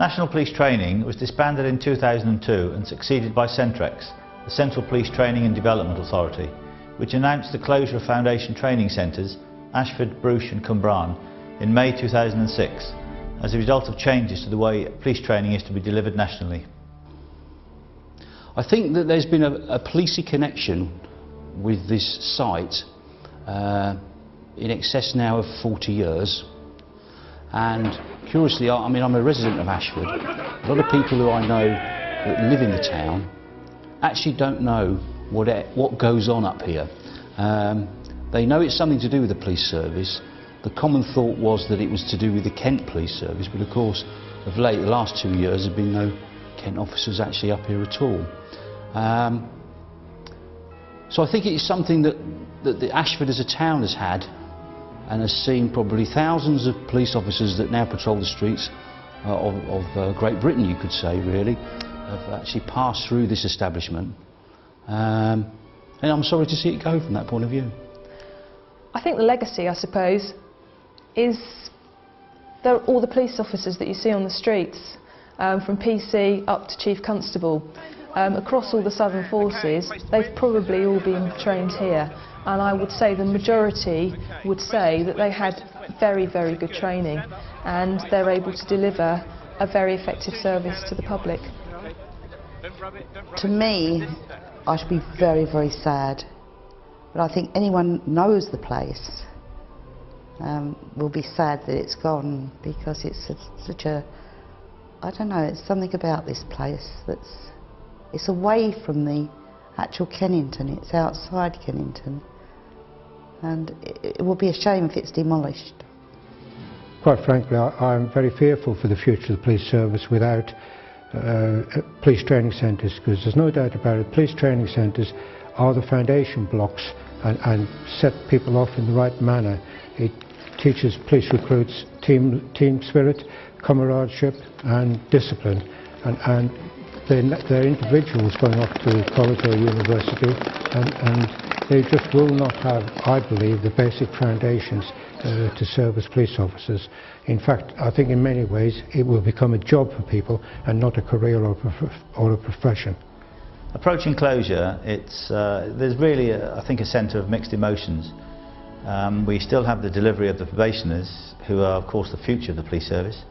National Police Training was disbanded in 2002 and succeeded by Centrex, the Central Police Training and Development Authority, which announced the closure of foundation training centres, Ashford, Bruges and Cwmbran, in May 2006, as a result of changes to the way police training is to be delivered nationally. I think that there's been a policey connection with this site in excess now of 40 years. And curiously, I'm a resident of Ashford. A lot of people who I know that live in the town actually don't know what goes on up here. They know it's something to do with the police service. The common thought was that it was to do with the Kent Police Service, but of course, of late, the last 2 years, there have been no Kent officers actually up here at all. So I think it's something that the Ashford as a town has had, and has seen probably thousands of police officers that now patrol the streets of Great Britain, you could say, really, have actually passed through this establishment. And I'm sorry to see it go from that point of view. I think the legacy, I suppose, is all the police officers that you see on the streets, from PC up to Chief Constable. Across all the Southern Forces, they've probably all been trained here, and I would say the majority would say that they had very, very good training and they're able to deliver a very effective service to the public. To me, I should be very, very sad, but I think anyone knows the place will be sad that it's gone, because it's such a, I don't know, it's something about this place it's away from the actual Kennington, it's outside Kennington, and it will be a shame if it's demolished. Quite frankly, I'm very fearful for the future of the police service without police training centres, because there's no doubt about it, police training centres are the foundation blocks and set people off in the right manner. It teaches police recruits team spirit, camaraderie and discipline, and they're individuals going off to college or university, and they just will not have, I believe, the basic foundations to serve as police officers. In fact, I think in many ways it will become a job for people and not a career or a profession. Approaching closure, there's really, I think, a centre of mixed emotions. We still have the delivery of the probationers, who are of course the future of the police service,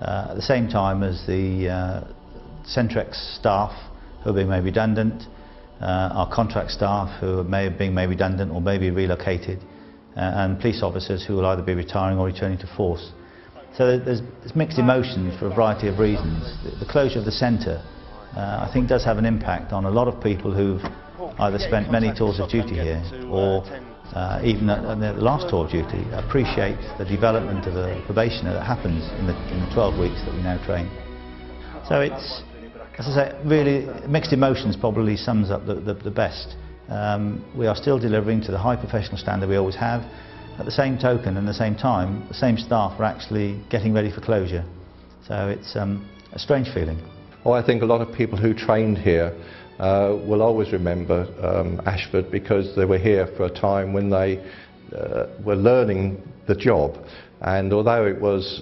at the same time as the Centrex staff who are being made redundant, our contract staff who may have been made redundant or may be relocated, and police officers who will either be retiring or returning to force. So there's mixed emotions for a variety of reasons. The closure of the centre, I think, does have an impact on a lot of people who've either spent many tours of duty here or even at the last tour of duty appreciate the development of a probationer that happens in the 12 weeks that we now train. So it's, as I say, really mixed emotions probably sums up the best. We are still delivering to the high professional standard we always have. At the same token and the same time, the same staff are actually getting ready for closure. So it's a strange feeling. Well, I think a lot of people who trained here will always remember Ashford, because they were here for a time when they were learning the job. And although it was,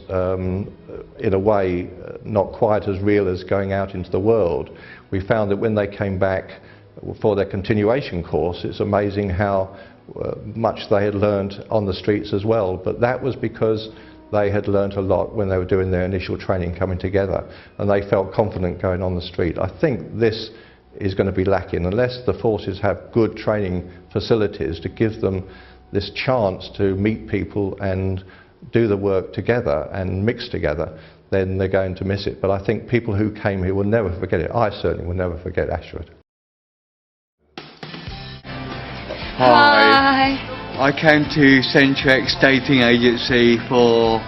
in a way, not quite as real as going out into the world, we found that when they came back for their continuation course, it's amazing how much they had learned on the streets as well. But that was because they had learnt a lot when they were doing their initial training coming together, and they felt confident going on the street. I think this is going to be lacking unless the forces have good training facilities to give them this chance to meet people and do the work together and mix together. Then they're going to miss it. But I think people who came here will never forget it. I certainly will never forget Ashford. Hi. I came to Centrex Dating Agency for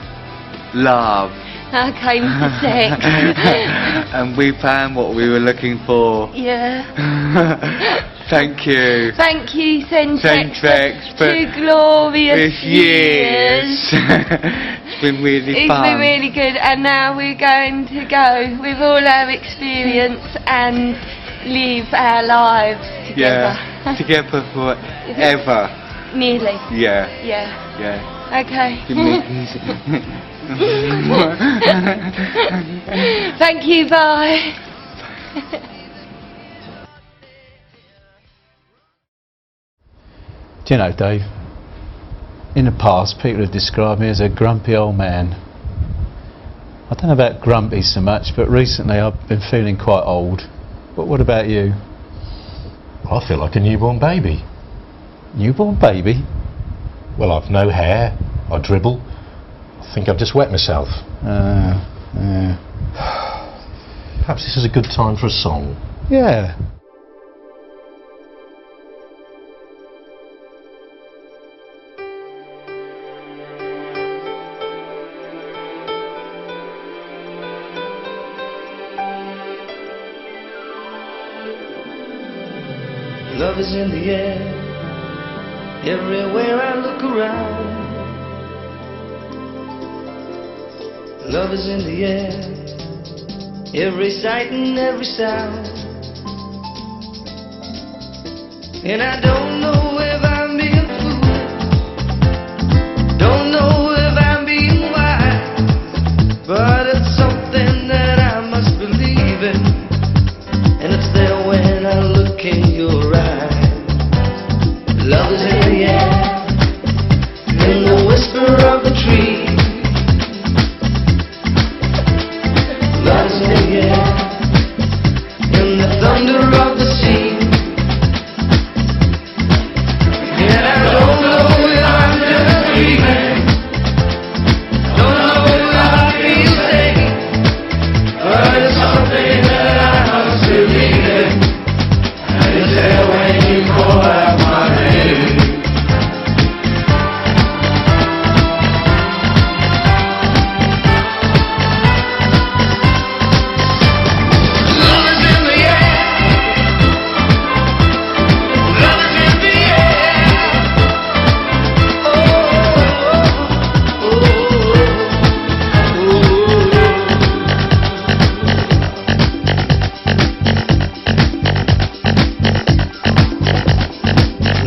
love. I came for sex. And we found what we were looking for. Yeah. Thank you. Thank you, Centrex, for 2 glorious years. It's been really fun. It's been really good, and now we're going to go with all our experience and live our lives together. Yeah, together forever. Nearly. Yeah. Yeah. Yeah. Okay. Thank you, bye. Do you know, Dave, in the past people have described me as a grumpy old man. I don't know about grumpy so much, but recently I've been feeling quite old. But what about you? I feel like a newborn baby. Newborn baby? Well, I've no hair, I dribble. I think I've just wet myself. Perhaps this is a good time for a song. Yeah. Love is in the air, everywhere I look around. Love is in the air, every sight and every sound. And I don't know if I'm being foolish, don't know if I'm being wise, but it's something that I must believe in, and it's there when I look in your eyes. Love is in the air, in the whisper of the tree. Love is in the air, in the thunder of the sea. And I don't know if I'm just dreaming, don't know if I feel safe, but it's something that I must believe in, and it's there when you call out my name. Love is in the air, love is in the air. Oh, oh,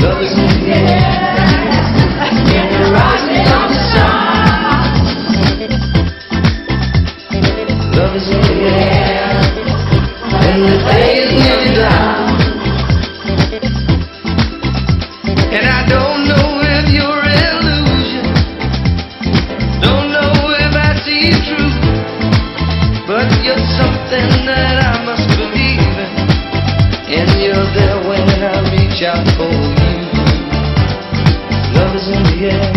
love is in the air, in the rising of the sun. Love is in the air, when the day is nearly done. And I don't know if you're an illusion, don't know if I see you true, but you're something that I must believe in, and you're there when I reach out for you. Love is in the air,